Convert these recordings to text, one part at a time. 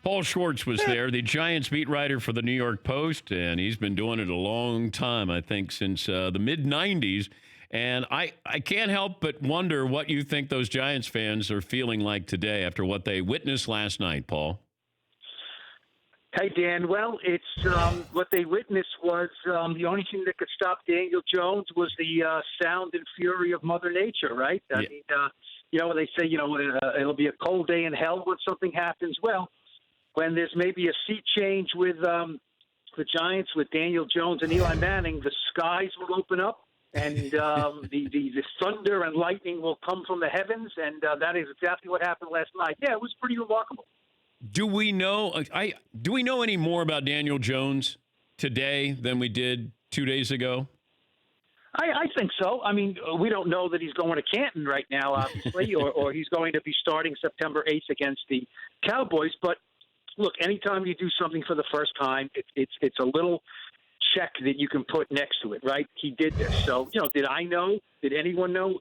Paul Schwartz was there, the Giants beat writer for the New York Post, and he's been doing it a long time, I think, since the mid-'90s. And I can't help but wonder what you think those Giants fans are feeling like today after what they witnessed last night, Paul. Hey, Dan. Well, it's what they witnessed was the only thing that could stop Daniel Jones was the sound and fury of Mother Nature, right? I mean, they say, it'll be a cold day in hell when something happens. Well, when there's maybe a seat change with the Giants, with Daniel Jones and Eli Manning, the skies will open up and the thunder and lightning will come from the heavens, and that is exactly what happened last night. Yeah, it was pretty remarkable. Do we know any more about Daniel Jones today than we did 2 days ago? I think so. I mean, we don't know that he's going to Canton right now, obviously, or he's going to be starting September 8th against the Cowboys. But look, anytime you do something for the first time, it's a little check that you can put next to it, right? He did this. So, did I know? Did anyone know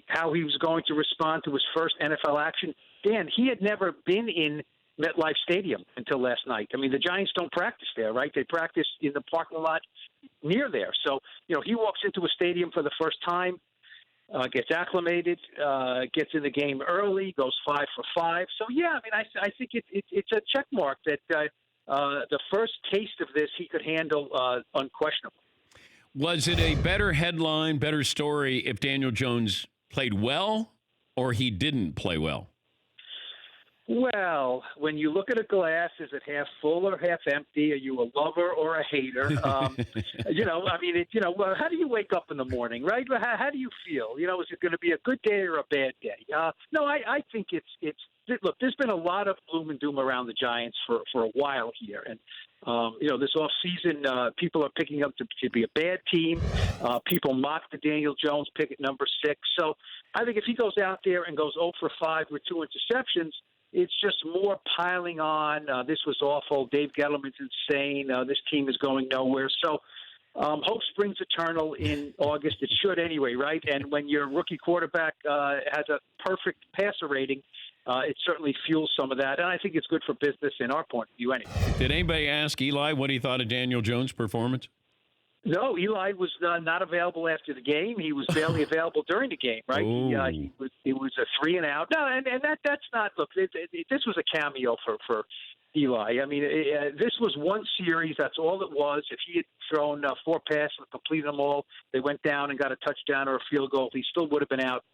how he was going to respond to his first NFL action? Dan, he had never been in MetLife Stadium until last night. I mean, the Giants don't practice there, right? They practice in the parking lot near there. So, he walks into a stadium for the first time, gets acclimated, gets in the game early, goes 5 for 5. So, yeah, I mean, I think it's a check mark that the first taste of this he could handle unquestionably. Was it a better headline, better story if Daniel Jones played well or he didn't play well? Well, when you look at a glass, is it half full or half empty? Are you a lover or a hater? How do you wake up in the morning, right? How do you feel? Is it going to be a good day or a bad day? No, I think it's look, there's been a lot of gloom and doom around the Giants for a while here. And, this offseason, people are picking up to be a bad team. People mock the Daniel Jones pick at number 6. So I think if he goes out there and goes 0 for 5 with 2 interceptions, it's just more piling on. This was awful. Dave Gettleman's insane. This team is going nowhere. So hope springs eternal in August. It should anyway, right? And when your rookie quarterback has a perfect passer rating, it certainly fuels some of that. And I think it's good for business in our point of view anyway. Did anybody ask Eli what he thought of Daniel Jones' performance? No, Eli was not available after the game. He was barely available during the game, right? He was a 3 and out. No, and that's not. Look, this was a cameo for Eli. I mean, this was one series. That's all it was. If he had thrown 4 passes and completed them all, they went down and got a touchdown or a field goal, he still would have been out.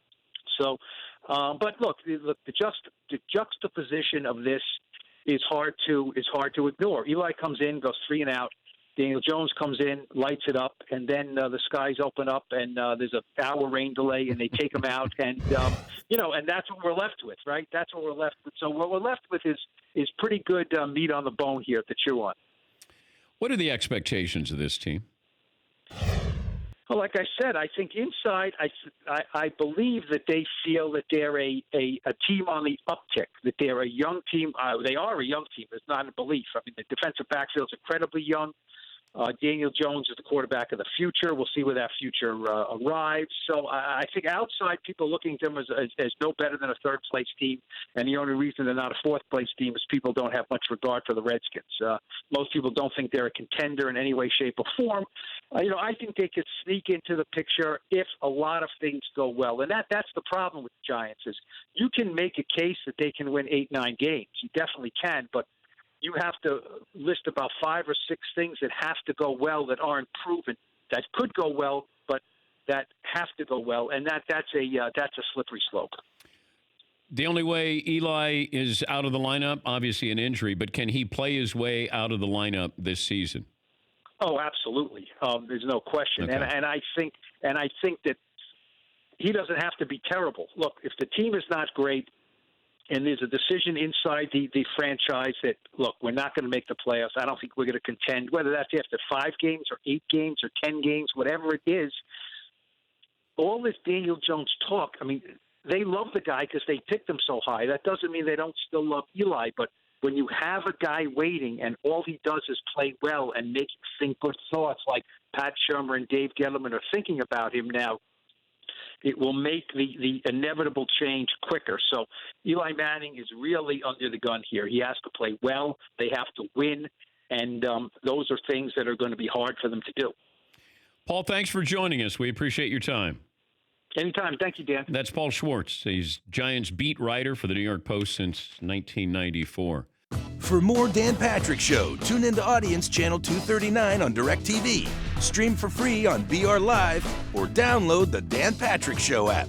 So, but look, the juxtaposition of this is hard to ignore. Eli comes in, goes 3 and out. Daniel Jones comes in, lights it up, and then the skies open up, and there's an hour rain delay, and they take him out, and and that's what we're left with, right? That's what we're left with. So what we're left with is pretty good meat on the bone here to chew on. What are the expectations of this team? Well, like I said, I think inside, I believe that they feel that they're a team on the uptick, that they're a young team. They are a young team. It's not a belief. I mean, the defensive backfield is incredibly young. Daniel Jones is the quarterback of the future. We'll see where that future arrives. So I think outside people looking at them as no better than a third-place team, and the only reason they're not a fourth-place team is people don't have much regard for the Redskins. Most people don't think they're a contender in any way, shape, or form. I think they could sneak into the picture if a lot of things go well. And that's the problem with the Giants is you can make a case that they can win 8-9 games. You definitely can, but you have to list about 5 or 6 things that have to go well that aren't proven, that could go well, but that have to go well, and that's a slippery slope. The only way Eli is out of the lineup, obviously an injury, but can he play his way out of the lineup this season? Oh, absolutely. There's no question, okay. and I think that he doesn't have to be terrible. Look, if the team is not great, and there's a decision inside the franchise that, look, we're not going to make the playoffs. I don't think we're going to contend, whether that's after 5 games or 8 games or 10 games, whatever it is. All this Daniel Jones talk, I mean, they love the guy because they picked him so high. That doesn't mean they don't still love Eli, but when you have a guy waiting and all he does is play well and make you think good thoughts like Pat Shermer and Dave Gettleman are thinking about him now, It will make the inevitable change quicker. So Eli Manning is really under the gun here. He has to play well. They have to win. And those are things that are going to be hard for them to do. Paul, thanks for joining us. We appreciate your time. Anytime. Thank you, Dan. That's Paul Schwartz. He's Giants beat writer for the New York Post since 1994. For more Dan Patrick Show, tune into Audience Channel 239 on DirecTV. Stream for free on BR Live or download the Dan Patrick Show app.